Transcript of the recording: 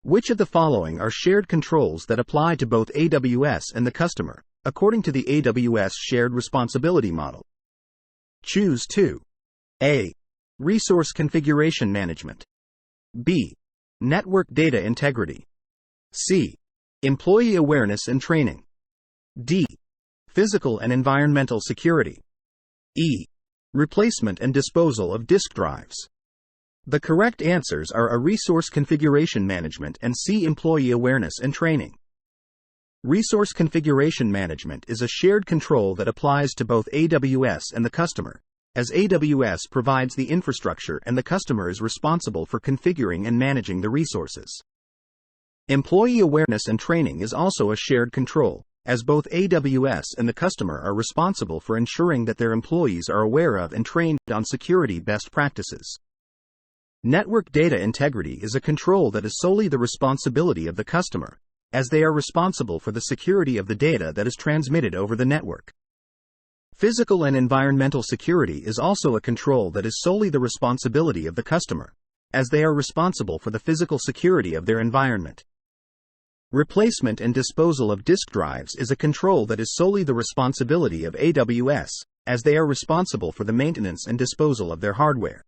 Which of the following are shared controls that apply to both AWS and the customer, according to the AWS shared responsibility model? Choose 2. A. Resource configuration management. B. Network data integrity. C. Employee awareness and training. D. Physical and environmental security. E. Replacement and disposal of disk drives. The correct answers are A. Resource configuration management and C. Employee awareness and training. Resource configuration management is a shared control that applies to both AWS and the customer, as AWS provides the infrastructure and the customer is responsible for configuring and managing the resources. Employee awareness and training is also a shared control, as both AWS and the customer are responsible for ensuring that their employees are aware of and trained on security best practices. Network data integrity is a control that is solely the responsibility of the customer, as they are responsible for the security of the data that is transmitted over the network. Physical and environmental security is also a control that is solely the responsibility of the customer, as they are responsible for the physical security of their environment. Replacement and disposal of disk drives is a control that is solely the responsibility of AWS, as they are responsible for the maintenance and disposal of their hardware.